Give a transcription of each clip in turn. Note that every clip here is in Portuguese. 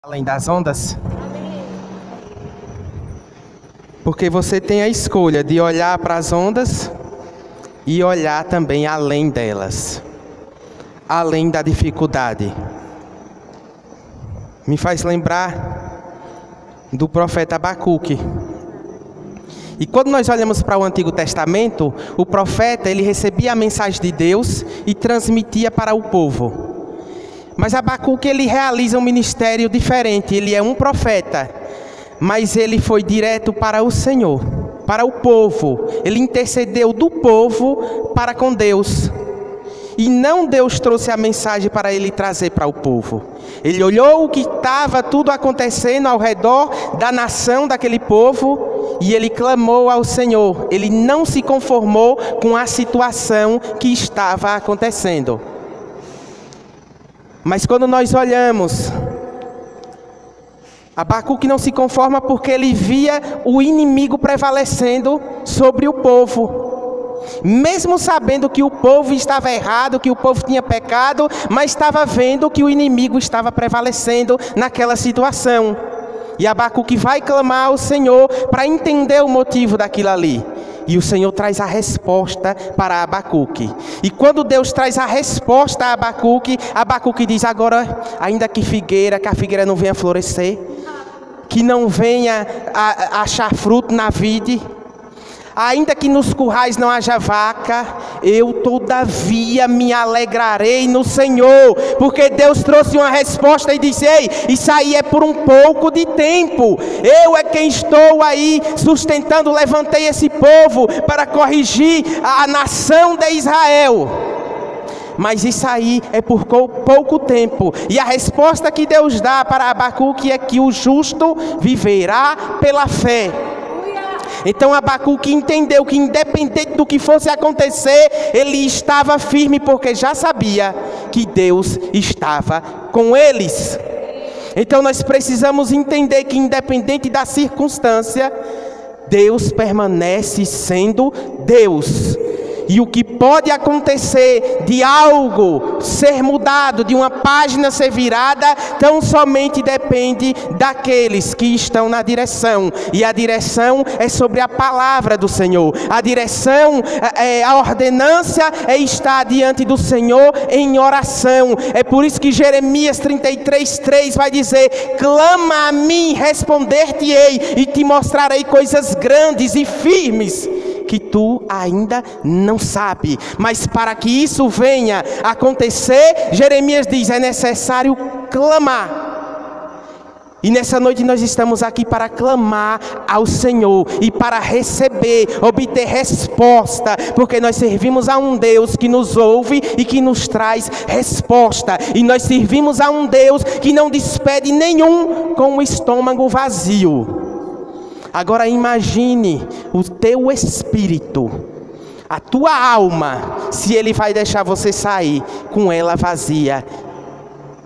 Além das ondas? Porque você tem a escolha de olhar para as ondas e olhar também além delas, além da dificuldade. Me faz lembrar do profeta Abacuque. E quando nós olhamos para o Antigo Testamento, o profeta ele recebia a mensagem de Deus e transmitia para o povo. Mas Abacuque ele realiza um ministério diferente. Ele é um profeta, mas ele foi direto para o Senhor, para o povo. Ele intercedeu do povo para com Deus. E não Deus trouxe a mensagem para ele trazer para o povo. Ele olhou o que estava tudo acontecendo ao redor da nação daquele povo e ele clamou ao Senhor. Ele não se conformou com a situação que estava acontecendo. Mas quando nós olhamos, Abacuque não se conforma porque ele via o inimigo prevalecendo sobre o povo. Mesmo sabendo que o povo estava errado, que o povo tinha pecado, mas estava vendo que o inimigo estava prevalecendo naquela situação. E Abacuque vai clamar ao Senhor para entender o motivo daquilo ali. E o Senhor traz a resposta para Abacuque. E quando Deus traz a resposta a Abacuque, Abacuque diz: agora, ainda que a figueira não venha florescer, que não venha a achar fruto na vide, ainda que nos currais não haja vaca, eu todavia me alegrarei no Senhor, porque Deus trouxe uma resposta e disse: ei, isso aí é por um pouco de tempo, eu é quem estou aí sustentando, levantei esse povo para corrigir a nação de Israel. Mas isso aí é por pouco tempo. E a resposta que Deus dá para Abacuque é que o justo viverá pela fé. Então Abacuque entendeu que independente do que fosse acontecer, ele estava firme porque já sabia que Deus estava com eles. Então nós precisamos entender que independente da circunstância, Deus permanece sendo Deus. E o que pode acontecer de algo ser mudado, de uma página ser virada, tão somente depende daqueles que estão na direção. E a direção é sobre a palavra do Senhor. A direção, a ordenância é estar diante do Senhor em oração. É por isso que Jeremias 33:3 vai dizer: clama a mim, responder-te-ei e te mostrarei coisas grandes e firmes que tu ainda não sabe. Mas para que isso venha a acontecer, Jeremias diz: é necessário clamar. E nessa noite nós estamos aqui para clamar ao Senhor e para receber, obter resposta, porque nós servimos a um Deus que nos ouve e que nos traz resposta. E nós servimos a um Deus que não despede nenhum com o estômago vazio. Agora imagine o teu espírito, a tua alma, se ele vai deixar você sair com ela vazia.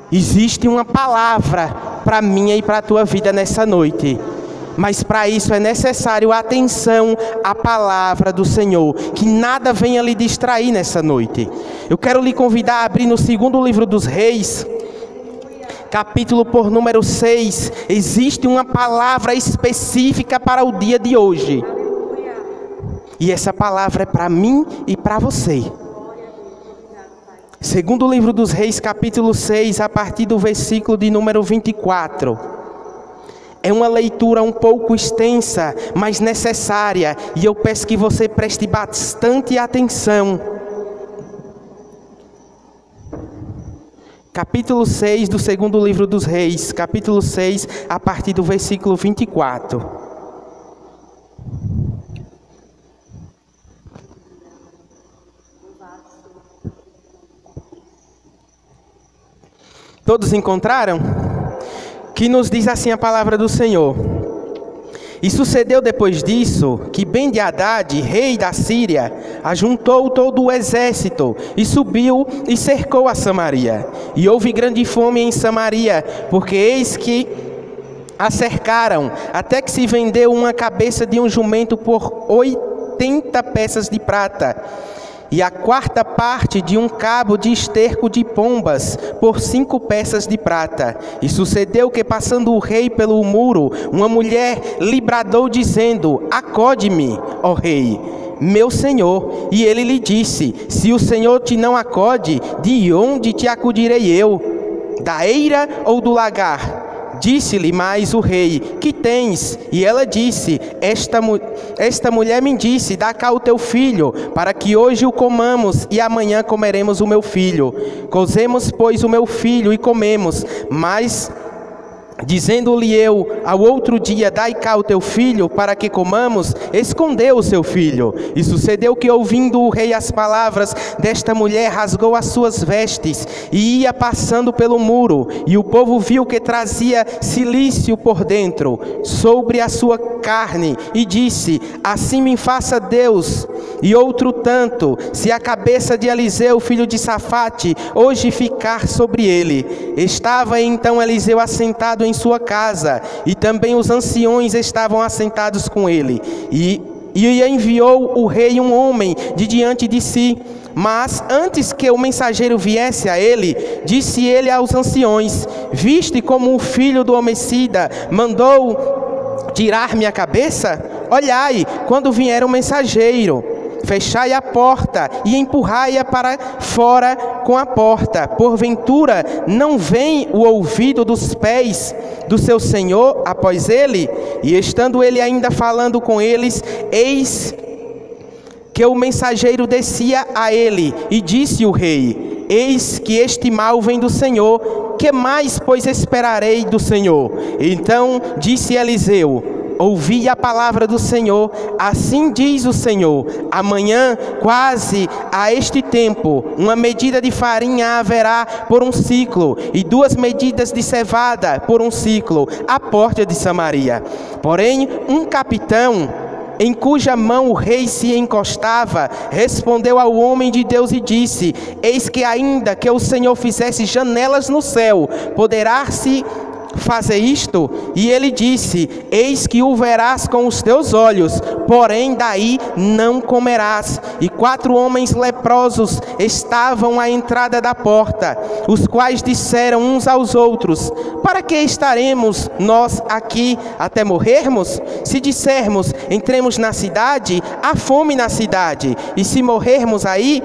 Existe uma palavra para minha e para a tua vida nessa noite. Mas para isso é necessário atenção à palavra do Senhor. Que nada venha lhe distrair nessa noite. Eu quero lhe convidar a abrir no segundo livro dos Reis, capítulo por número 6, existe uma palavra específica para o dia de hoje. E essa palavra é para mim e para você. Segundo livro dos Reis, capítulo 6, a partir do versículo de número 24. É uma leitura um pouco extensa, mas necessária. E eu peço que você preste bastante atenção. Capítulo 6 do segundo livro dos Reis, capítulo 6, a partir do versículo 24. Todos encontraram? Que nos diz assim a palavra do Senhor: e sucedeu depois disso, que Ben-Hadad, rei da Síria, ajuntou todo o exército, e subiu e cercou a Samaria. E houve grande fome em Samaria, porque eis que a cercaram, até que se vendeu uma cabeça de um jumento por 80 peças de prata. e a quarta parte de um cabo de esterco de pombas, por 5 peças de prata. E sucedeu que, passando o rei pelo muro, uma mulher lhe bradou, dizendo: acode-me, ó rei, meu senhor. E ele lhe disse: se o Senhor te não acode, de onde te acudirei eu? Da eira ou do lagar? Disse-lhe mais o rei: que tens? E ela disse: esta mulher me disse: dá cá o teu filho, para que hoje o comamos, e amanhã comeremos o meu filho. Cozemos, pois, o meu filho e comemos. Mas, dizendo-lhe eu ao outro dia: dai cá o teu filho, para que comamos, escondeu o seu filho. E sucedeu que, ouvindo o rei as palavras desta mulher, rasgou as suas vestes e ia passando pelo muro. E o povo viu que trazia cilício por dentro sobre a sua carne, e disse: assim me faça Deus e outro tanto, se a cabeça de Eliseu, filho de Safate, hoje ficar sobre ele. Estava então Eliseu assentado em sua casa, e também os anciões estavam assentados com ele. E enviou o rei um homem de diante de si. Mas antes que o mensageiro viesse a ele, disse ele aos anciões: viste como o filho do homicida mandou tirar-me a cabeça? Olhai, quando vier o mensageiro, fechai a porta e empurrai-a para fora com a porta. Porventura não vem o ouvido dos pés do seu senhor após ele? E estando ele ainda falando com eles, eis que o mensageiro descia a ele, e disse o rei: eis que este mal vem do Senhor, que mais, pois, esperarei do Senhor? Então disse Eliseu: ouvi a palavra do Senhor, assim diz o Senhor: amanhã, quase a este tempo, uma medida de farinha haverá por 1 siclo, e 2 medidas de cevada por 1 siclo, à porta de Samaria. Porém, um capitão, em cuja mão o rei se encostava, respondeu ao homem de Deus e disse: eis que ainda que o Senhor fizesse janelas no céu, poderá-se fazer isto? E ele disse: eis que o verás com os teus olhos, porém daí não comerás. E 4 homens leprosos estavam à entrada da porta, os quais disseram uns aos outros: para que estaremos nós aqui até morrermos? Se dissermos: entremos na cidade, há fome na cidade, e se morrermos aí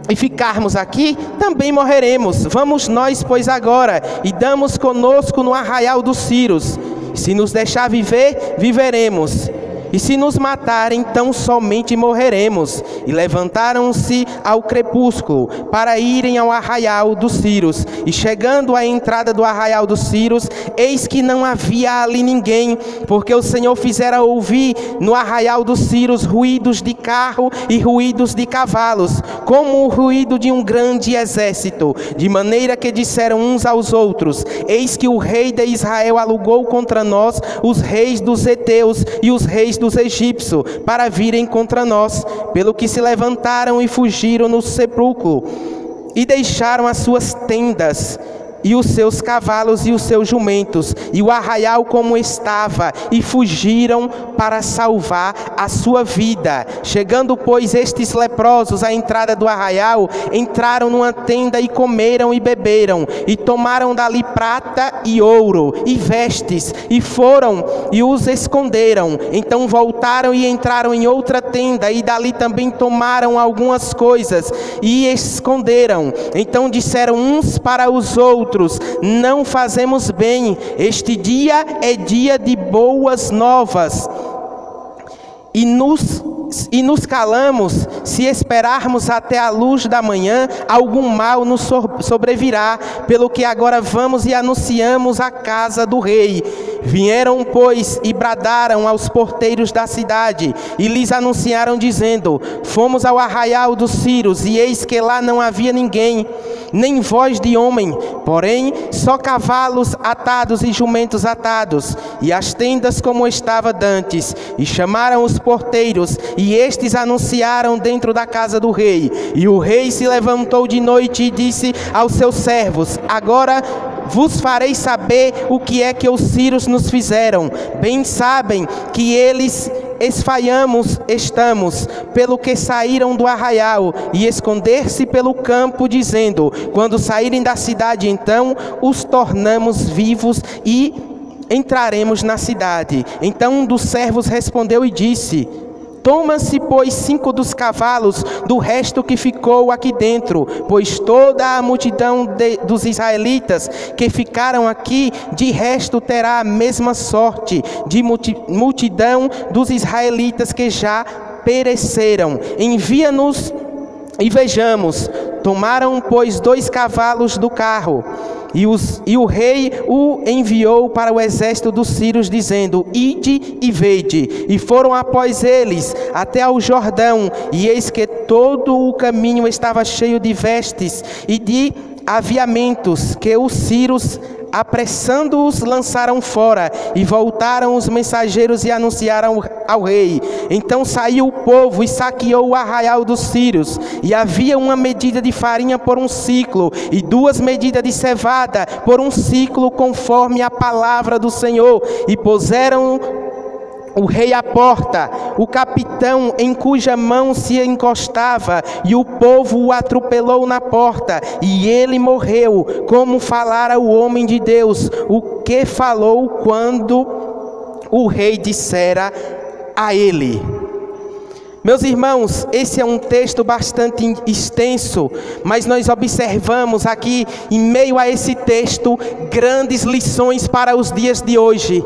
e ficarmos aqui, também morreremos. Vamos nós, pois, agora, e damos conosco no arraial dos Círios. Se nos deixar viver, viveremos. E se nos matarem, então somente morreremos. E levantaram-se ao crepúsculo para irem ao arraial dos Círios. E chegando à entrada do arraial dos Círios, eis que não havia ali ninguém, porque o Senhor fizera ouvir no arraial dos Círios ruídos de carro e ruídos de cavalos, como o ruído de um grande exército, de maneira que disseram uns aos outros: eis que o rei de Israel alugou contra nós os reis dos heteus e os reis dos egípcios para virem contra nós, pelo que se levantaram e fugiram no sepulcro, e deixaram as suas tendas, e os seus cavalos e os seus jumentos, e o arraial como estava, e fugiram para salvar a sua vida. Chegando, pois, estes leprosos à entrada do arraial, entraram numa tenda e comeram e beberam, e tomaram dali prata e ouro, e vestes, e foram e os esconderam. Então voltaram e entraram em outra tenda, e dali também tomaram algumas coisas, e esconderam. Então disseram uns para os outros: não fazemos bem, este dia é dia de boas novas, e nos calamos. Se esperarmos até a luz da manhã, algum mal nos sobrevirá, pelo que agora vamos e anunciamos a casa do rei. Vieram, pois, e bradaram aos porteiros da cidade, e lhes anunciaram, dizendo: fomos ao arraial dos Círios, e eis que lá não havia ninguém, nem voz de homem, porém só cavalos atados e jumentos atados, e as tendas como estava dantes. E chamaram os porteiros, e estes anunciaram dentro da casa do rei. E o rei se levantou de noite e disse aos seus servos: agora vos farei saber o que é que os sírios nos fizeram. Bem sabem que eles esfaiamos estamos, pelo que saíram do arraial, e esconder-se pelo campo, dizendo: quando saírem da cidade, então os tornamos vivos e entraremos na cidade. Então um dos servos respondeu e disse: toma-se, pois, 5 dos cavalos do resto que ficou aqui dentro, pois toda a multidão dos israelitas que ficaram aqui, de resto terá a mesma sorte de multidão dos israelitas que já pereceram. Envia-nos e vejamos. Tomaram, pois, 2 cavalos do carro, e o rei o enviou para o exército dos sírios, dizendo: ide e vede. E foram após eles até ao Jordão, e eis que todo o caminho estava cheio de vestes e de aviamentos, que os sírios, apressando-os, lançaram fora, e voltaram os mensageiros e anunciaram ao rei. Então saiu o povo e saqueou o arraial dos sírios, e havia 1 medida de farinha por 1 siclo, e 2 medidas de cevada por 1 siclo, conforme a palavra do Senhor. E puseram o rei à porta, o capitão em cuja mão se encostava, e o povo o atropelou na porta, e ele morreu, como falara o homem de Deus, o que falou quando o rei dissera a ele. Meus irmãos, esse é um texto bastante extenso, mas nós observamos aqui, em meio a esse texto, grandes lições para os dias de hoje.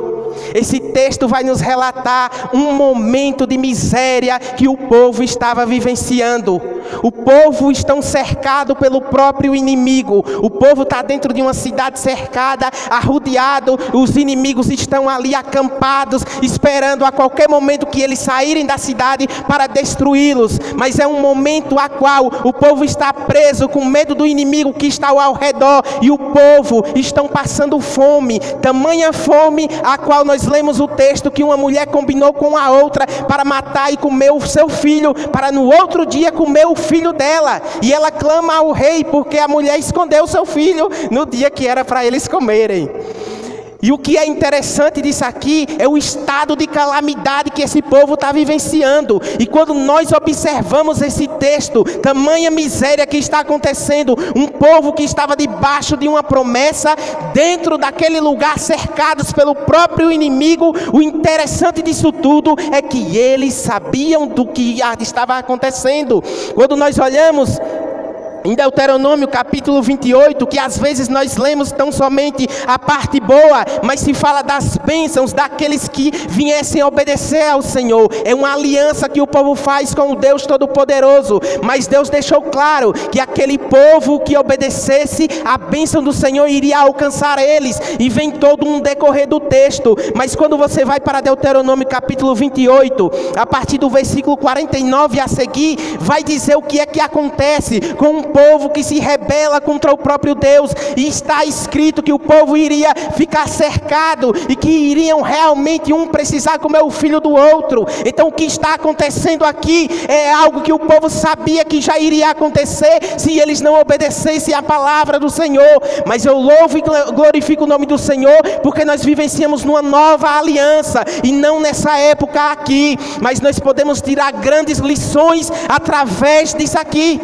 Esse texto vai nos relatar um momento de miséria que o povo estava vivenciando. O povo está cercado pelo próprio inimigo. O povo está dentro de uma cidade cercada, arrodeado. Os inimigos estão ali acampados, esperando a qualquer momento que eles saírem da cidade para destruí-los. Mas é um momento a qual o povo está preso com medo do inimigo que está ao redor. E o povo estão passando fome, tamanha fome a qual nós lemos o texto que uma mulher combinou com a outra para matar e comer o seu filho, para no outro dia comer o filho dela. E ela clama ao rei porque a mulher escondeu o seu filho no dia que era para eles comerem. E o que é interessante disso aqui é o estado de calamidade que esse povo está vivenciando. E quando nós observamos esse texto, tamanha miséria que está acontecendo, um povo que estava debaixo de uma promessa, dentro daquele lugar, cercados pelo próprio inimigo. O interessante disso tudo é que eles sabiam do que estava acontecendo. Quando nós olhamos em Deuteronômio capítulo 28, que às vezes nós lemos tão somente a parte boa, mas se fala das bênçãos daqueles que viessem obedecer ao Senhor. É uma aliança que o povo faz com o Deus Todo-Poderoso, mas Deus deixou claro que aquele povo que obedecesse, a bênção do Senhor iria alcançar eles, e vem todo um decorrer do texto. Mas quando você vai para Deuteronômio capítulo 28, a partir do versículo 49 a seguir, vai dizer o que é que acontece com um povo que se rebela contra o próprio Deus. E está escrito que o povo iria ficar cercado e que iriam realmente um precisar comer o filho do outro. Então o que está acontecendo aqui é algo que o povo sabia que já iria acontecer se eles não obedecessem à palavra do Senhor. Mas eu louvo e glorifico o nome do Senhor, porque nós vivenciamos numa nova aliança e não nessa época aqui. Mas nós podemos tirar grandes lições através disso aqui.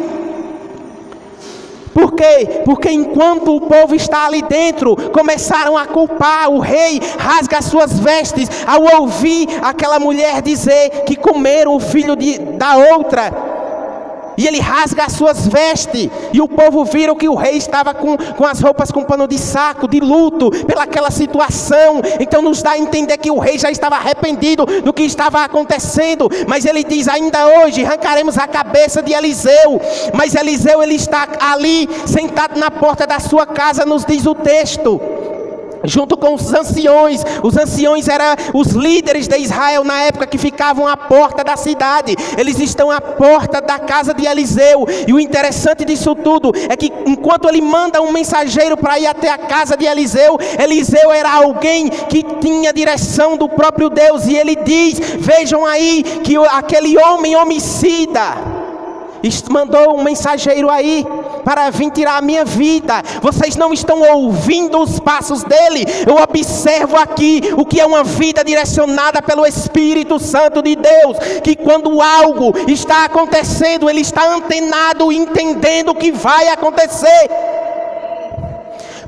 Por quê? Porque enquanto o povo está ali dentro, começaram a culpar. O rei rasga as suas vestes ao ouvir aquela mulher dizer que comeram o filho da outra. E ele rasga as suas vestes, e o povo viram que o rei estava com as roupas com pano de saco, de luto, pelaquela situação. Então nos dá a entender que o rei já estava arrependido do que estava acontecendo. Mas ele diz: ainda hoje arrancaremos a cabeça de Eliseu. Mas Eliseu, ele está ali, sentado na porta da sua casa, nos diz o texto, junto com os anciões. Os anciões eram os líderes de Israel na época, que ficavam à porta da cidade. Eles estão à porta da casa de Eliseu. E o interessante disso tudo é que enquanto ele manda um mensageiro para ir até a casa de Eliseu, Eliseu era alguém que tinha direção do próprio Deus. E ele diz: vejam aí que aquele homem homicida mandou um mensageiro aí para vir tirar a minha vida. Vocês não estão ouvindo os passos dele. Eu observo aqui o que é uma vida direcionada pelo Espírito Santo de Deus, que quando algo está acontecendo, ele está antenado, entendendo o que vai acontecer.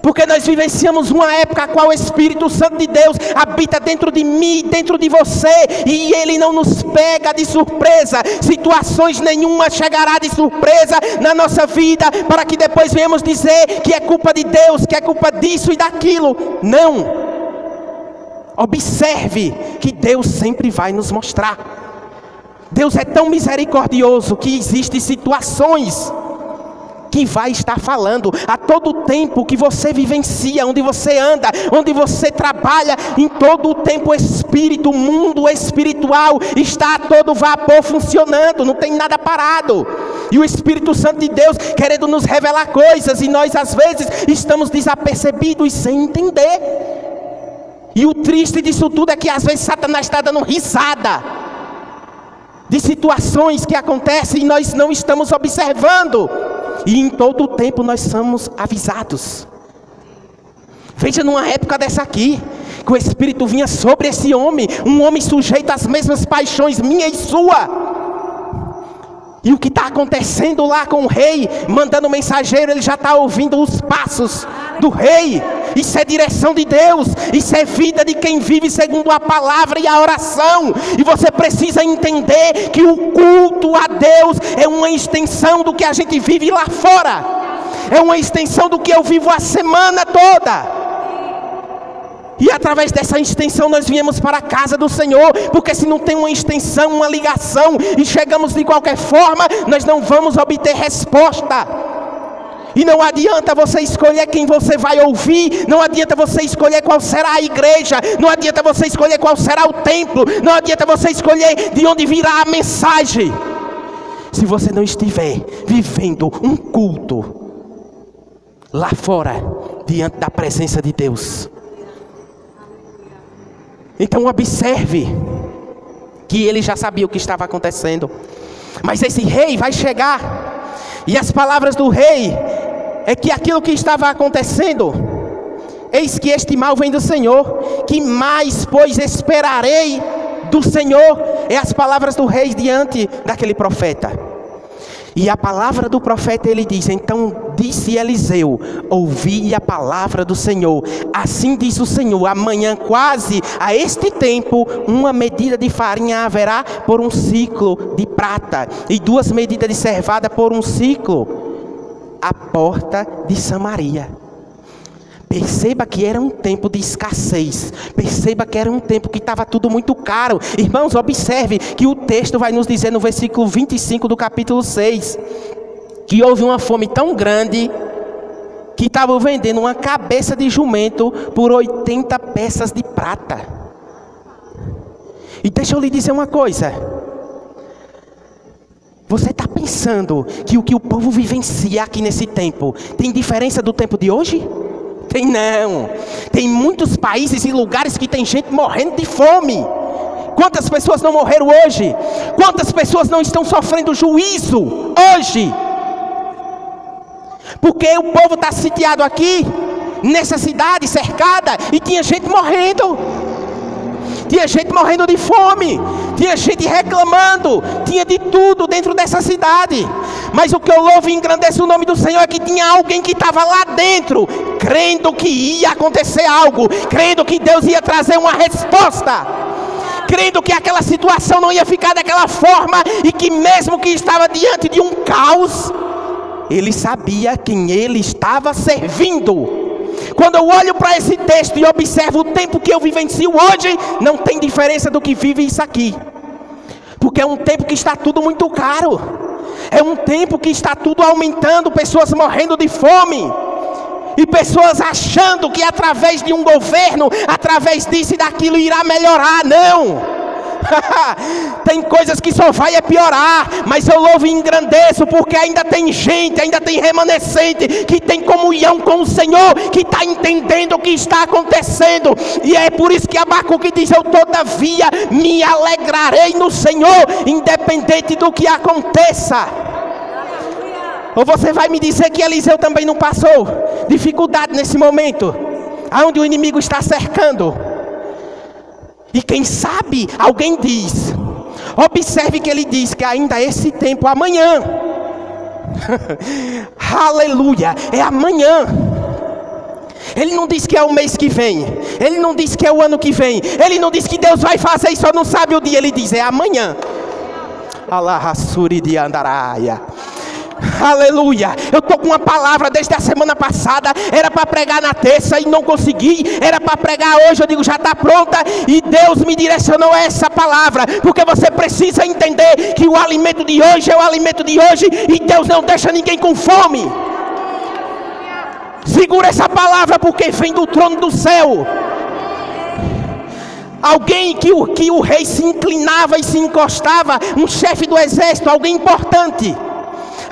Porque nós vivenciamos uma época a qual o Espírito Santo de Deus habita dentro de mim, dentro de você, e ele não nos pega de surpresa. Situações nenhuma chegará de surpresa na nossa vida, para que depois venhamos dizer que é culpa de Deus, que é culpa disso e daquilo. Não. Observe que Deus sempre vai nos mostrar. Deus é tão misericordioso que existem situações que vai estar falando a todo tempo que você vivencia, onde você anda, onde você trabalha, em todo o tempo o Espírito, o mundo espiritual está a todo vapor funcionando, não tem nada parado. E o Espírito Santo de Deus querendo nos revelar coisas, e nós às vezes estamos desapercebidos e sem entender. E o triste disso tudo é que às vezes Satanás está dando risada de situações que acontecem e nós não estamos observando. E em todo o tempo nós somos avisados. Veja numa época dessa aqui, que o Espírito vinha sobre esse homem, um homem sujeito às mesmas paixões minha e sua. E o que está acontecendo lá com o rei, mandando o mensageiro, ele já está ouvindo os passos do rei. Isso é direção de Deus, isso é vida de quem vive segundo a palavra e a oração. E você precisa entender que o culto a Deus é uma extensão do que a gente vive lá fora, é uma extensão do que eu vivo a semana toda. E através dessa extensão nós viemos para a casa do Senhor, porque se não tem uma extensão, uma ligação, e chegamos de qualquer forma, nós não vamos obter resposta. E não adianta você escolher quem você vai ouvir, não adianta você escolher qual será a igreja, não adianta você escolher qual será o templo, não adianta você escolher de onde virá a mensagem, se você não estiver vivendo um culto lá fora, diante da presença de Deus. Então observe que ele já sabia o que estava acontecendo, mas esse rei vai chegar, e as palavras do rei é que aquilo que estava acontecendo, eis que este mal vem do Senhor, que mais pois esperarei do Senhor, é as palavras do rei diante daquele profeta. E a palavra do profeta, ele diz: então disse Eliseu, ouvi a palavra do Senhor, assim diz o Senhor, amanhã quase a este tempo, uma medida de farinha haverá por um ciclo de prata, e 2 medidas de cevada por um ciclo, à porta de Samaria. Perceba que era um tempo de escassez. Perceba que era um tempo que estava tudo muito caro. Irmãos, observe que o texto vai nos dizer no versículo 25 do capítulo 6, que houve uma fome tão grande que estavam vendendo uma cabeça de jumento por 80 peças de prata. E deixa eu lhe dizer uma coisa. Você está pensando que o que o povo vivencia aqui nesse tempo tem diferença do tempo de hoje? Tem não. Tem muitos países e lugares que tem gente morrendo de fome. Quantas pessoas não morreram hoje? Quantas pessoas não estão sofrendo juízo hoje? Porque o povo está sitiado aqui, nessa cidade cercada, e tinha gente morrendo. Tinha gente morrendo de fome, tinha gente reclamando, tinha de tudo dentro dessa cidade. Mas o que eu louvo e engrandeço o nome do Senhor é que tinha alguém que estava lá dentro, crendo que ia acontecer algo, crendo que Deus ia trazer uma resposta, crendo que aquela situação não ia ficar daquela forma, e que mesmo que estava diante de um caos, ele sabia quem ele estava servindo. Quando eu olho para esse texto e observo o tempo que eu vivencio hoje, não tem diferença do que vive isso aqui. Porque é um tempo que está tudo muito caro. É um tempo que está tudo aumentando, pessoas morrendo de fome. E pessoas achando que através de um governo, através disso e daquilo irá melhorar. Não! Tem coisas que só vai piorar, mas eu louvo e engrandeço, porque ainda tem gente, ainda tem remanescente que tem comunhão com o Senhor, que está entendendo o que está acontecendo. E é por isso que Abacuque diz: eu todavia me alegrarei no Senhor, independente do que aconteça. Ou você vai me dizer que Eliseu também não passou dificuldade nesse momento, aonde o inimigo está cercando? E quem sabe, alguém diz, observe que ele diz que ainda esse tempo, amanhã, aleluia, é amanhã. Ele não diz que é o mês que vem, ele não diz que é o ano que vem, ele não diz que Deus vai fazer e só não sabe o dia, ele diz é amanhã. Alahassuri de Andaraia. Aleluia, eu estou com uma palavra desde a semana passada, era para pregar na terça e não consegui, era para pregar hoje, eu digo já está pronta, e Deus me direcionou a essa palavra, porque você precisa entender que o alimento de hoje é o alimento de hoje, e Deus não deixa ninguém com fome. Segura essa palavra, porque vem do trono do céu. Alguém que o rei se inclinava e se encostava, um chefe do exército, alguém importante.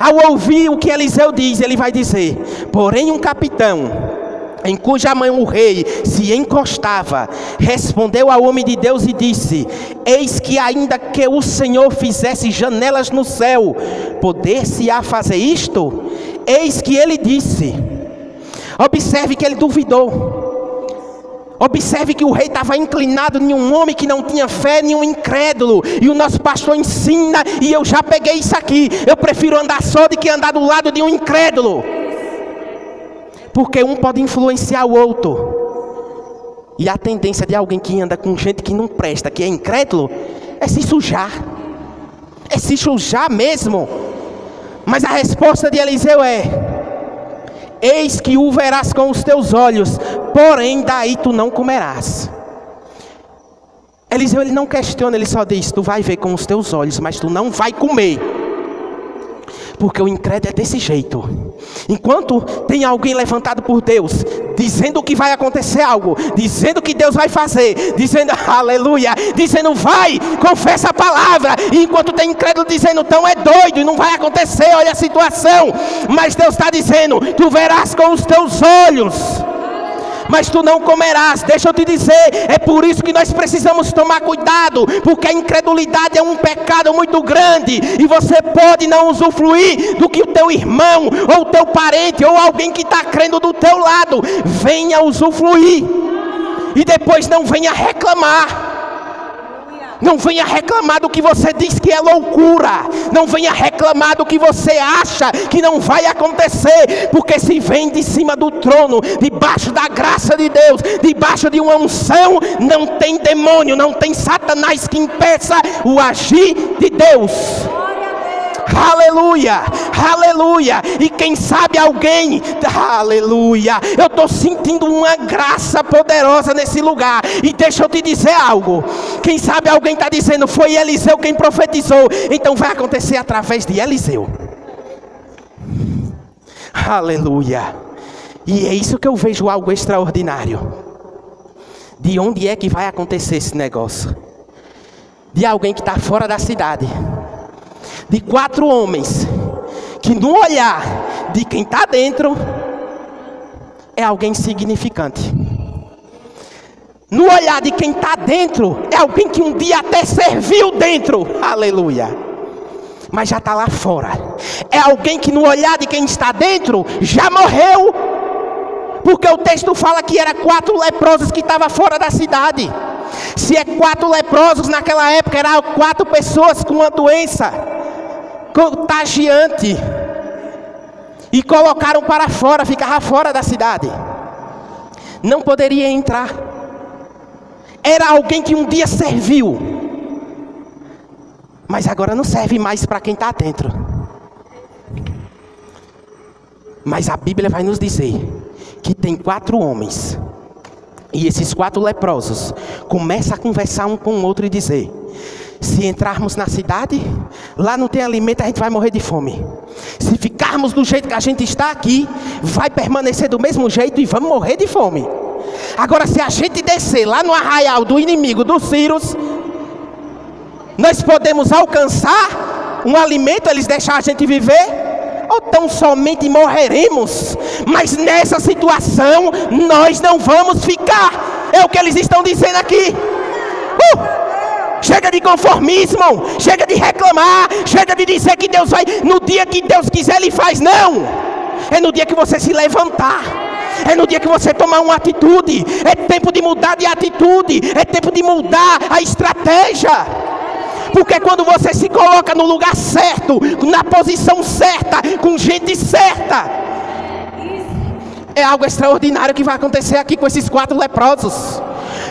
Ao ouvir o que Eliseu diz, ele vai dizer: porém um capitão, em cuja mão o rei se encostava, respondeu ao homem de Deus e disse: eis que ainda que o Senhor fizesse janelas no céu, poder-se-á fazer isto? Eis que ele disse. Observe que ele duvidou. Observe que o rei estava inclinado em um homem que não tinha fé, em um incrédulo. E o nosso pastor ensina, e eu já peguei isso aqui: eu prefiro andar só do que andar do lado de um incrédulo, porque um pode influenciar o outro. E a tendência de alguém que anda com gente que não presta, que é incrédulo, é se sujar. É se sujar mesmo. Mas a resposta de Eliseu é: eis que o verás com os teus olhos, porém daí tu não comerás. Eliseu, ele não questiona, ele só diz: tu vai ver com os teus olhos, mas tu não vai comer. Porque o incrédulo é desse jeito. Enquanto tem alguém levantado por Deus, dizendo que vai acontecer algo, dizendo que Deus vai fazer, dizendo aleluia, dizendo vai, confessa a palavra. E enquanto tem incrédulo dizendo então é doido e não vai acontecer, olha a situação. Mas Deus está dizendo: tu verás com os teus olhos, mas tu não comerás. Deixa eu te dizer, é por isso que nós precisamos tomar cuidado, porque a incredulidade é um pecado muito grande, e você pode não usufruir do que o teu irmão, ou o teu parente, ou alguém que está crendo do teu lado, venha usufruir, e depois não venha reclamar. Não venha reclamar do que você diz que é loucura. Não venha reclamar do que você acha que não vai acontecer. Porque se vem de cima do trono, debaixo da graça de Deus, debaixo de uma unção, não tem demônio, não tem Satanás que impeça o agir de Deus. Aleluia, aleluia. E quem sabe alguém, aleluia, eu estou sentindo uma graça poderosa nesse lugar. E deixa eu te dizer algo: quem sabe alguém está dizendo: foi Eliseu quem profetizou, então vai acontecer através de Eliseu. Aleluia. E é isso que eu vejo, algo extraordinário. De onde é que vai acontecer esse negócio? De alguém que está fora da cidade, de 4 homens, que no olhar de quem está dentro, é alguém significante. No olhar de quem está dentro, é alguém que um dia até serviu dentro, aleluia, mas já está lá fora. É alguém que no olhar de quem está dentro, já morreu, porque o texto fala que era 4 leprosos que estavam fora da cidade. Se é 4 leprosos naquela época, eram 4 pessoas com uma doença contagiante, e colocaram para fora, ficava fora da cidade, não poderia entrar. Era alguém que um dia serviu, mas agora não serve mais para quem está dentro. Mas a Bíblia vai nos dizer que tem 4 homens, e esses 4 leprosos começam a conversar um com o outro e dizer: se entrarmos na cidade, lá não tem alimento, a gente vai morrer de fome. Se ficarmos do jeito que a gente está aqui, vai permanecer do mesmo jeito e vamos morrer de fome. Agora, se a gente descer lá no arraial do inimigo dos Sírios, nós podemos alcançar um alimento, eles deixam a gente viver, ou tão somente morreremos. Mas nessa situação, nós não vamos ficar. É o que eles estão dizendo aqui. Chega de conformismo, chega de reclamar, chega de dizer que Deus vai, no dia que Deus quiser Ele faz, não. É no dia que você se levantar, é no dia que você tomar uma atitude, é tempo de mudar de atitude, é tempo de mudar a estratégia. Porque quando você se coloca no lugar certo, na posição certa, com gente certa, é algo extraordinário que vai acontecer aqui com esses 4 leprosos.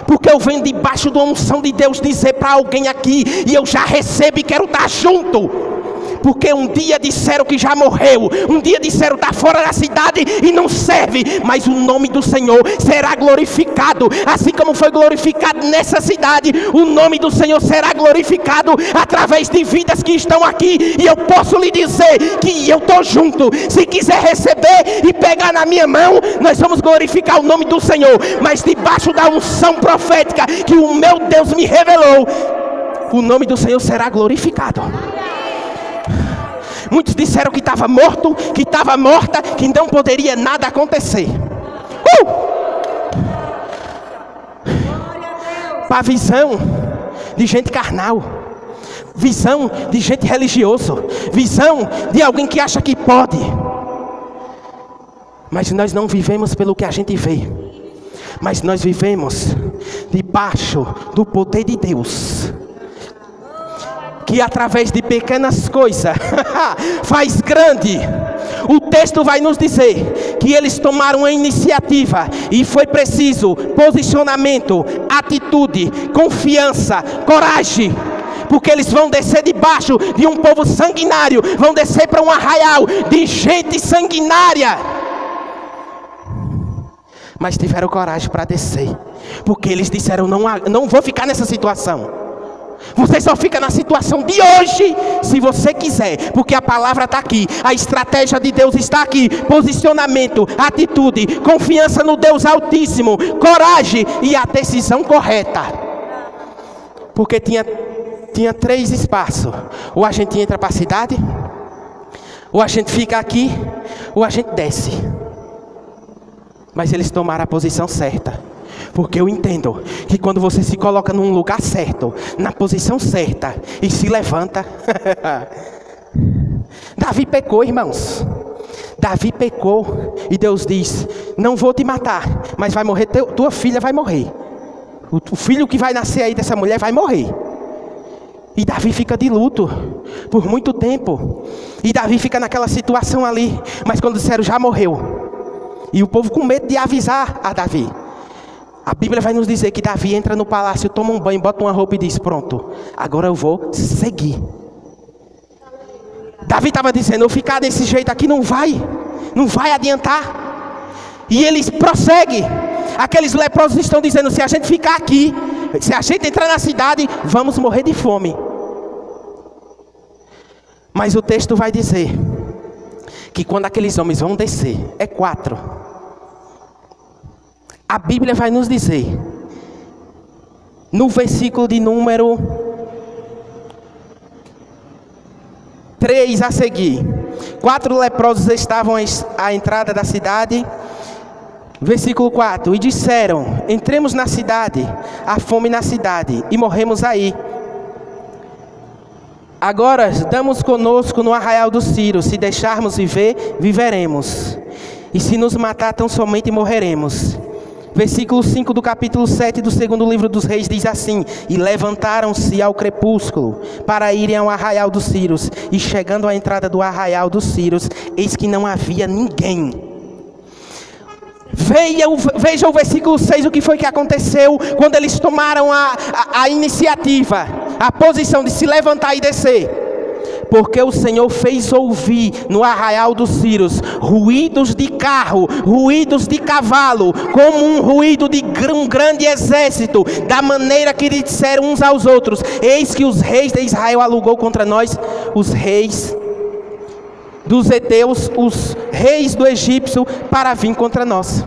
Porque eu venho debaixo da unção de Deus dizer para alguém aqui, e eu já recebo e quero estar junto. Porque um dia disseram que já morreu, um dia disseram que está fora da cidade e não serve, mas o nome do Senhor será glorificado, assim como foi glorificado nessa cidade. O nome do Senhor será glorificado através de vidas que estão aqui, e eu posso lhe dizer que eu estou junto. Se quiser receber e pegar na minha mão, nós vamos glorificar o nome do Senhor, mas debaixo da unção profética que o meu Deus me revelou, o nome do Senhor será glorificado. Muitos disseram que estava morto, que estava morta, que não poderia nada acontecer. Para a visão de gente carnal, visão de gente religioso, visão de alguém que acha que pode. Mas nós não vivemos pelo que a gente vê, mas nós vivemos debaixo do poder de Deus, que através de pequenas coisas faz grande. O texto vai nos dizer que eles tomaram a iniciativa e foi preciso posicionamento, atitude, confiança, coragem. Porque eles vão descer debaixo de um povo sanguinário, vão descer para um arraial de gente sanguinária. Mas tiveram coragem para descer, porque eles disseram: não vou ficar nessa situação. Você só fica na situação de hoje se você quiser, porque a palavra está aqui, a estratégia de Deus está aqui. Posicionamento, atitude, confiança no Deus Altíssimo, coragem e a decisão correta. Porque tinha 3 espaços: ou a gente entra para a cidade, ou a gente fica aqui, ou a gente desce. Mas eles tomaram a posição certa. Porque eu entendo que quando você se coloca num lugar certo, na posição certa, e se levanta. Davi pecou, irmãos. Davi pecou. E Deus diz: não vou te matar, mas vai morrer, tua filha vai morrer. O filho que vai nascer aí dessa mulher vai morrer. E Davi fica de luto por muito tempo. E Davi fica naquela situação ali. Mas quando disseram: já morreu, e o povo com medo de avisar a Davi, a Bíblia vai nos dizer que Davi entra no palácio, toma um banho, bota uma roupa e diz: pronto, agora eu vou seguir. Davi estava dizendo: eu ficar desse jeito aqui não vai adiantar. E eles prosseguem. Aqueles leprosos estão dizendo: se a gente ficar aqui, se a gente entrar na cidade, vamos morrer de fome. Mas o texto vai dizer que quando aqueles homens vão descer, é 4. A Bíblia vai nos dizer, no versículo de número 3 a seguir: 4 leprosos estavam à entrada da cidade. Versículo 4: e disseram: entremos na cidade, há fome na cidade, e morremos aí. Agora damos conosco no arraial dos Círios, se deixarmos viver, viveremos, e se nos matar, tão somente morreremos. Versículo 5 do capítulo 7 do 2º livro dos Reis diz assim: e levantaram-se ao crepúsculo para irem ao arraial dos Círios, e chegando à entrada do arraial dos Círios, eis que não havia ninguém. Veja o versículo 6, o que foi que aconteceu quando eles tomaram a iniciativa, a posição de se levantar e descer. Porque o Senhor fez ouvir no arraial dos Círios ruídos de carro, ruídos de cavalo, como um ruído de um grande exército, da maneira que lhe disseram uns aos outros: eis que os reis de Israel alugou contra nós os reis dos heteus, os reis do egípcio, para vir contra nós.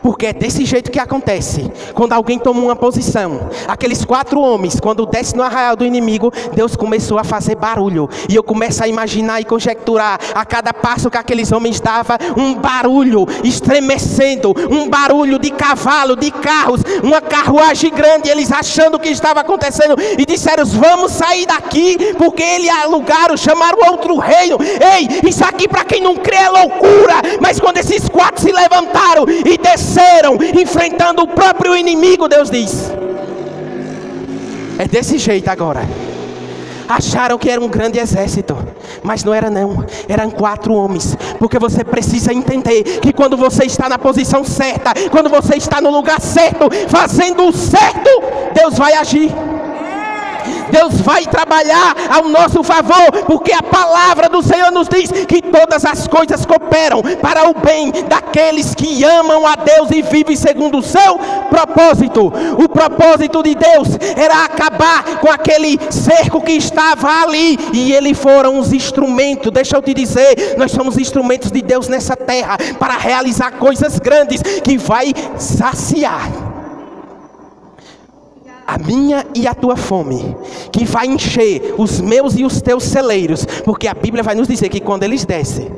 Porque é desse jeito que acontece. Quando alguém toma uma posição, aqueles 4 homens, quando desce no arraial do inimigo, Deus começou a fazer barulho. E eu começo a imaginar e conjecturar, a cada passo que aqueles homens davam, um barulho estremecendo, um barulho de cavalo, de carros, uma carruagem grande, eles achando o que estava acontecendo, e disseram: vamos sair daqui, porque eles alugaram, chamaram outro reino. Ei, isso aqui para quem não crê é loucura, mas quando esses 4 se levantaram e desceram, enfrentando o próprio inimigo, Deus diz: é desse jeito agora. Acharam que era um grande exército, mas não era não, eram 4 homens. Porque você precisa entender que quando você está na posição certa, quando você está no lugar certo, fazendo o certo, Deus vai agir. Deus vai trabalhar ao nosso favor, porque a palavra do Senhor nos diz que todas as coisas cooperam para o bem daqueles que amam a Deus e vivem segundo o seu propósito. O propósito de Deus era acabar com aquele cerco que estava ali, e eles foram os instrumentos. Deixa eu te dizer, nós somos instrumentos de Deus nessa terra para realizar coisas grandes que vai saciar a minha e a tua fome, que vai encher os meus e os teus celeiros. Porque a Bíblia vai nos dizer que quando eles descem,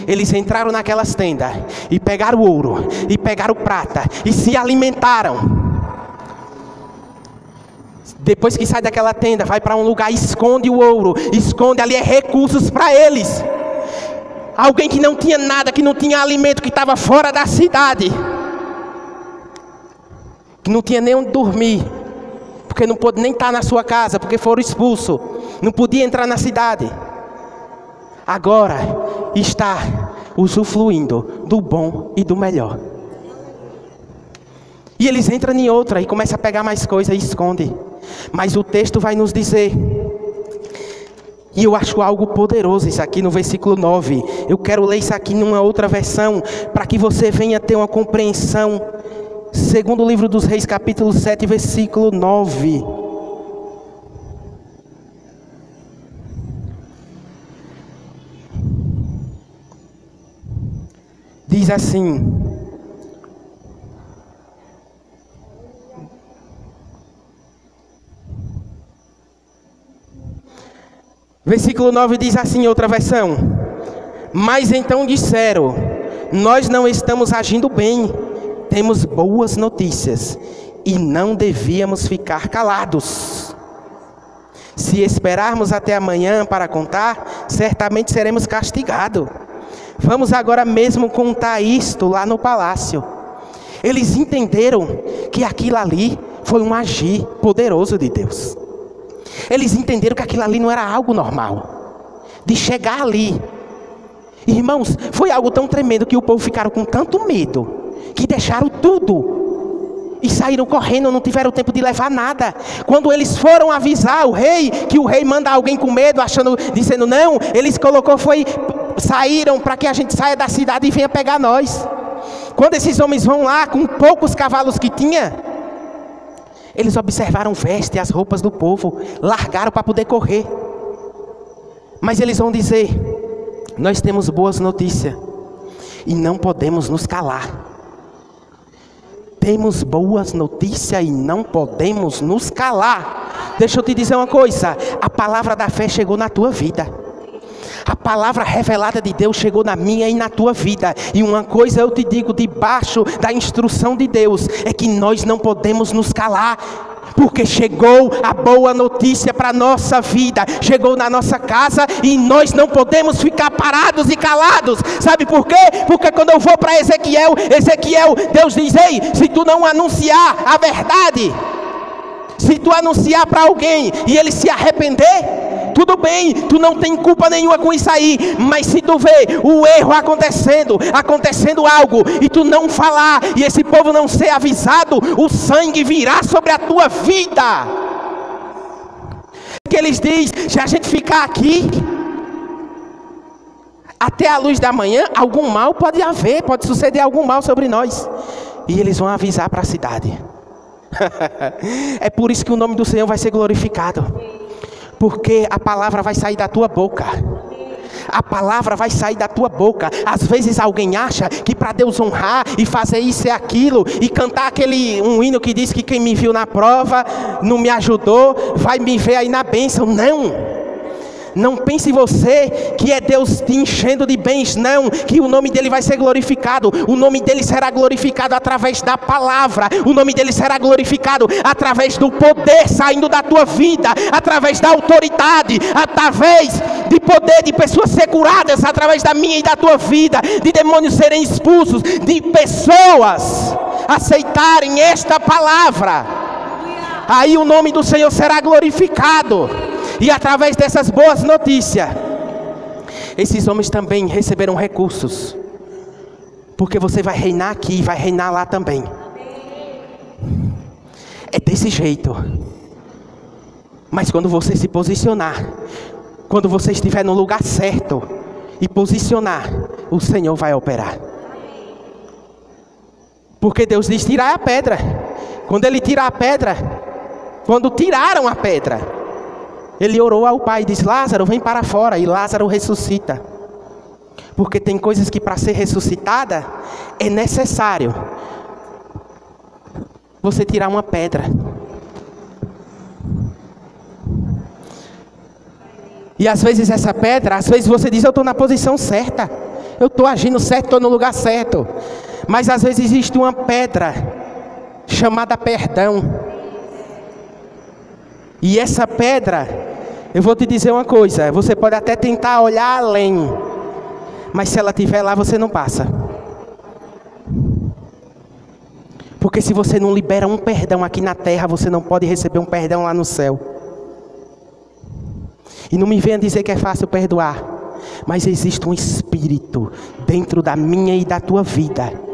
eles entraram naquelas tendas e pegaram o ouro, e pegaram prata, e se alimentaram. Depois que sai daquela tenda, vai para um lugar, esconde o ouro, esconde ali recursos para eles. Alguém que não tinha nada, que não tinha alimento, que estava fora da cidade, que não tinha nem onde dormir, porque não pôde nem estar na sua casa, porque foram expulsos, não podia entrar na cidade. Agora está usufruindo do bom e do melhor. E eles entram em outra e começam a pegar mais coisa e esconde. Mas o texto vai nos dizer, e eu acho algo poderoso isso aqui no versículo 9. Eu quero ler isso aqui numa outra versão, para que você venha ter uma compreensão. Segundo o livro dos Reis, capítulo 7, versículo 9. Diz assim: versículo 9 diz assim, outra versão: mas então disseram: nós não estamos agindo bem, temos boas notícias e não devíamos ficar calados. Se esperarmos até amanhã para contar, certamente seremos castigados. Vamos agora mesmo contar isto lá no palácio. Eles entenderam que aquilo ali foi um agir poderoso de Deus. Eles entenderam que aquilo ali não era algo normal, de chegar ali. Irmãos, foi algo tão tremendo que o povo ficaram com tanto medo, que deixaram tudo e saíram correndo, não tiveram tempo de levar nada. Quando eles foram avisar o rei, que o rei manda alguém com medo, dizendo não, eles saíram para que a gente saia da cidade e venha pegar nós. Quando esses homens vão lá, com poucos cavalos que tinha, eles observaram vestes e as roupas do povo, largaram para poder correr. Mas eles vão dizer: nós temos boas notícias e não podemos nos calar. Temos boas notícias e não podemos nos calar. Deixa eu te dizer uma coisa: a palavra da fé chegou na tua vida. A palavra revelada de Deus chegou na minha e na tua vida. E uma coisa eu te digo, debaixo da instrução de Deus, é que nós não podemos nos calar. Porque chegou a boa notícia para a nossa vida, chegou na nossa casa, e nós não podemos ficar parados e calados. Sabe por quê? Porque quando eu vou para Ezequiel, Deus diz: ei, se tu não anunciar a verdade, se tu anunciar para alguém e ele se arrepender, tudo bem, tu não tem culpa nenhuma com isso aí. Mas se tu vê o erro acontecendo algo, e tu não falar, e esse povo não ser avisado, o sangue virá sobre a tua vida. Que eles dizem: se a gente ficar aqui até a luz da manhã, algum mal pode haver, pode suceder algum mal sobre nós. E eles vão avisar para a cidade. É por isso que o nome do Senhor vai ser glorificado. Porque a palavra vai sair da tua boca. a palavra vai sair da tua boca. Às vezes alguém acha que para Deus honrar e fazer isso e aquilo, e cantar um hino que diz que quem me viu na prova não me ajudou, vai me ver aí na bênção. Não pense você que é Deus te enchendo de bens, não, que o nome dele vai ser glorificado. O nome dele será glorificado através da palavra. O nome dele será glorificado através do poder saindo da tua vida, através da autoridade, através de poder de pessoas ser curadas, através da minha e da tua vida, de demônios serem expulsos, de pessoas aceitarem esta palavra. Aí o nome do Senhor será glorificado. E através dessas boas notícias, esses homens também receberam recursos. Porque você vai reinar aqui, vai reinar lá também. É desse jeito. Mas quando você se posicionar, quando você estiver no lugar certo e posicionar, o Senhor vai operar. Porque Deus diz: tirar a pedra. Quando ele tira a pedra, quando tiraram a pedra, ele orou ao Pai e disse: Lázaro, vem para fora. E Lázaro ressuscita. Porque tem coisas que para ser ressuscitada é necessário você tirar uma pedra. E às vezes essa pedra, às vezes você diz: eu estou na posição certa, eu estou agindo certo, estou no lugar certo. Mas às vezes existe uma pedra chamada perdão. E essa pedra, eu vou te dizer uma coisa, você pode até tentar olhar além, mas se ela estiver lá, você não passa. Porque se você não libera um perdão aqui na terra, você não pode receber um perdão lá no céu. E não me venha dizer que é fácil perdoar, mas existe um espírito dentro da minha e da tua vida.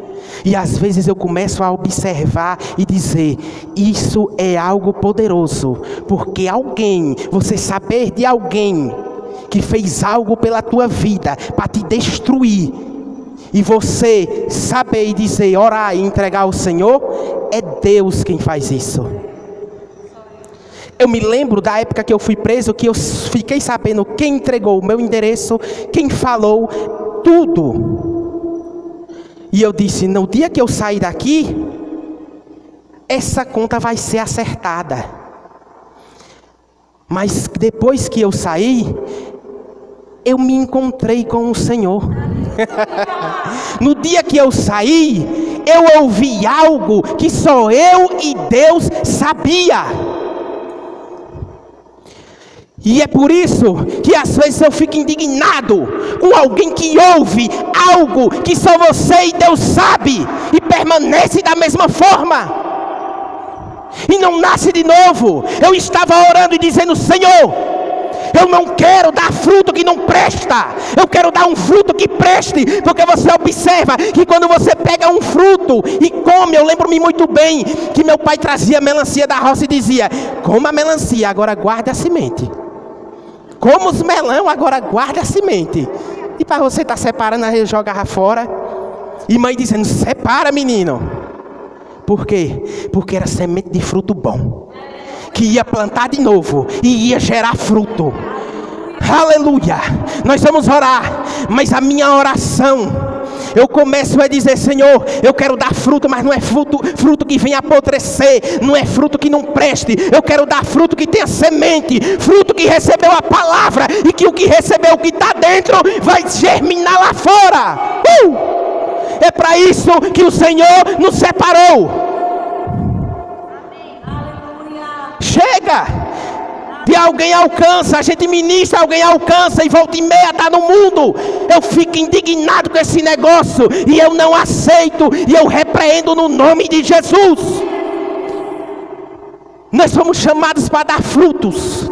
E às vezes eu começo a observar e dizer: isso é algo poderoso. Porque você saber de alguém que fez algo pela tua vida para te destruir, e você saber e dizer, orar e entregar ao Senhor, é Deus quem faz isso. Eu me lembro da época que eu fui preso, que eu fiquei sabendo quem entregou o meu endereço, quem falou, tudo. E eu disse: no dia que eu sair daqui, essa conta vai ser acertada. Mas depois que eu saí, eu me encontrei com o Senhor. No dia que eu saí, eu ouvi algo que só eu e Deus sabia. E é por isso que às vezes eu fico indignado com alguém que ouve algo que só você e Deus sabe e permanece da mesma forma e não nasce de novo. Eu estava orando e dizendo: Senhor, eu não quero dar fruto que não presta, eu quero dar um fruto que preste. Porque você observa que quando você pega um fruto e come, eu lembro-me muito bem que meu pai trazia melancia da roça e dizia: coma a melancia, agora guarda a semente. Como os melão, agora guarda a semente. E para você estar separando, aí jogava fora. E mãe dizendo: separa, menino. Por quê? Porque era semente de fruto bom, que ia plantar de novo e ia gerar fruto. Aleluia. Nós vamos orar, mas a minha oração, eu começo a dizer: Senhor, eu quero dar fruto, mas não é fruto que venha apodrecer, não é fruto que não preste. Eu quero dar fruto que tenha semente, fruto que recebeu a palavra, e que o que recebeu, o que está dentro, vai germinar lá fora. É para isso que o Senhor nos separou. Chega! De alguém alcança, a gente ministra, alguém alcança, e volta e meia está no mundo. Eu fico indignado com esse negócio, e eu não aceito, e eu repreendo no nome de Jesus. Nós somos chamados para dar frutos.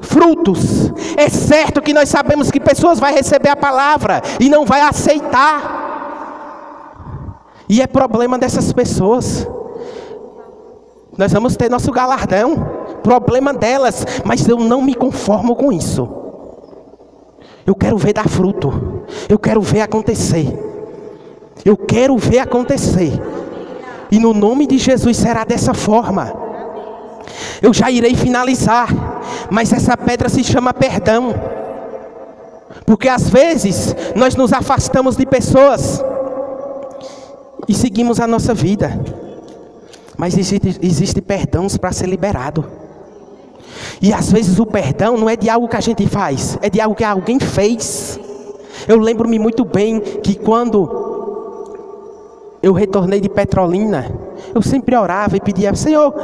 Frutos. É certo que nós sabemos que pessoas vão receber a palavra e não vai aceitar. E é problema dessas pessoas. Nós vamos ter nosso galardão, problema delas, mas eu não me conformo com isso. Eu quero ver dar fruto, eu quero ver acontecer, eu quero ver acontecer, e no nome de Jesus será dessa forma. Eu já irei finalizar, mas essa pedra se chama perdão. Porque às vezes nós nos afastamos de pessoas e seguimos a nossa vida. Mas existe perdão para ser liberado. E às vezes o perdão não é de algo que a gente faz, é de algo que alguém fez. Eu lembro-me muito bem que quando eu retornei de Petrolina, eu sempre orava e pedia: Senhor,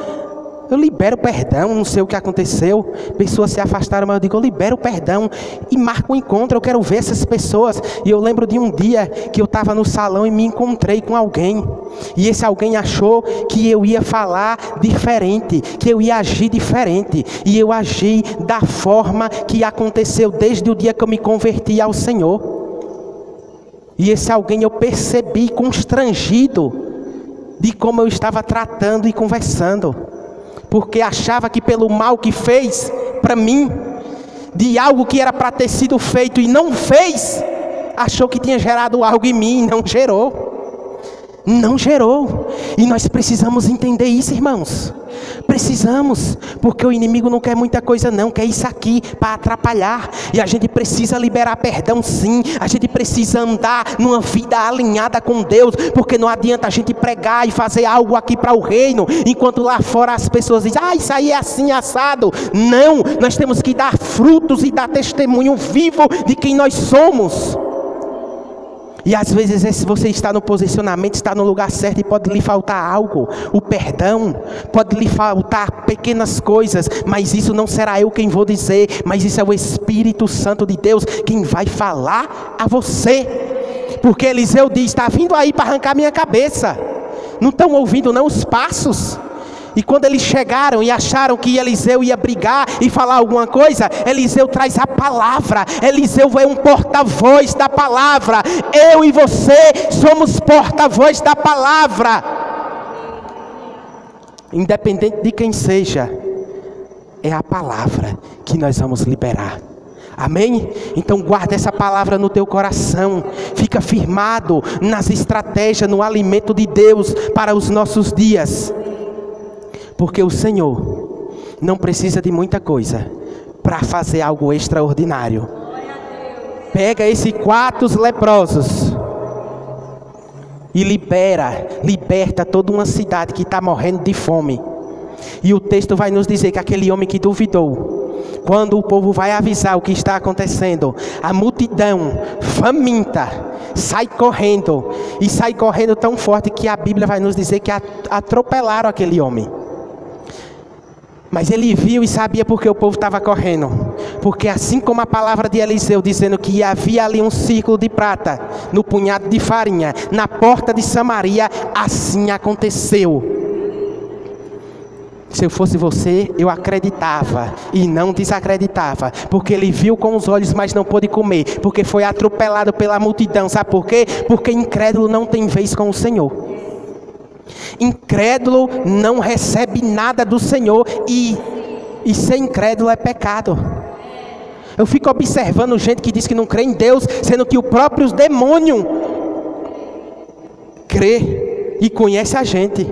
eu libero perdão, não sei o que aconteceu, pessoas se afastaram, mas eu digo: eu libero perdão e marco um encontro, eu quero ver essas pessoas. E eu lembro de um dia que eu estava no salão e me encontrei com alguém, e esse alguém achou que eu ia falar diferente, que eu ia agir diferente, e eu agi da forma que aconteceu desde o dia que eu me converti ao Senhor. E esse alguém, eu percebi constrangido de como eu estava tratando e conversando, porque achava que pelo mal que fez para mim, de algo que era para ter sido feito e não fez, achou que tinha gerado algo em mim e não gerou. Não gerou. E nós precisamos entender isso, irmãos. Precisamos, porque o inimigo não quer muita coisa não, quer isso aqui para atrapalhar. E a gente precisa liberar perdão, sim. A gente precisa andar numa vida alinhada com Deus, porque não adianta a gente pregar e fazer algo aqui para o reino, enquanto lá fora as pessoas dizem: ah, isso aí é assim assado. Não, nós temos que dar frutos e dar testemunho vivo de quem nós somos. E às vezes você está no posicionamento, está no lugar certo e pode lhe faltar algo. O perdão, pode lhe faltar pequenas coisas, mas isso não será eu quem vou dizer, mas isso é o Espírito Santo de Deus quem vai falar a você. Porque Eliseu diz: está vindo aí para arrancar minha cabeça. Não estão ouvindo não os passos? E quando eles chegaram e acharam que Eliseu ia brigar e falar alguma coisa, Eliseu traz a palavra. Eliseu é um porta-voz da palavra. Eu e você somos porta-voz da palavra. Independente de quem seja, é a palavra que nós vamos liberar. Amém? Então guarda essa palavra no teu coração. Fica firmado nas estratégias, no alimento de Deus para os nossos dias. Porque o Senhor não precisa de muita coisa para fazer algo extraordinário. Pega esses 4 leprosos e liberta toda uma cidade que está morrendo de fome. E o texto vai nos dizer que aquele homem que duvidou, quando o povo vai avisar o que está acontecendo, a multidão faminta sai correndo, e sai correndo tão forte que a Bíblia vai nos dizer que atropelaram aquele homem. Mas ele viu e sabia porque o povo estava correndo. Porque assim como a palavra de Eliseu dizendo que havia ali um círculo de prata no punhado de farinha na porta de Samaria, assim aconteceu. Se eu fosse você, eu acreditava e não desacreditava. Porque ele viu com os olhos, mas não pôde comer. Porque foi atropelado pela multidão. Sabe por quê? Porque incrédulo não tem vez com o Senhor. Incrédulo não recebe nada do Senhor, e ser incrédulo é pecado. Eu fico observando gente que diz que não crê em Deus, sendo que o próprio demônio crê e conhece a gente.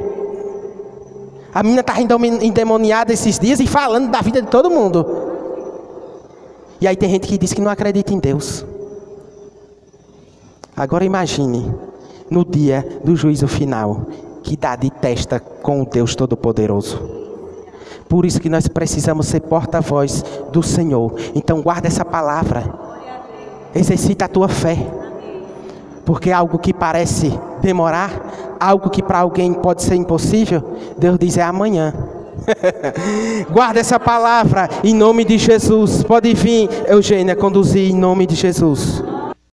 A menina estava endemoniada esses dias e falando da vida de todo mundo. E aí tem gente que diz que não acredita em Deus. Agora imagine no dia do juízo final, que dá de testa com o Deus Todo-Poderoso. Por isso que nós precisamos ser porta-voz do Senhor. Então guarda essa palavra. Exercita a tua fé. Porque algo que parece demorar, algo que para alguém pode ser impossível, Deus diz: é amanhã. Guarda essa palavra em nome de Jesus. Pode vir, Eugênia, conduzir em nome de Jesus.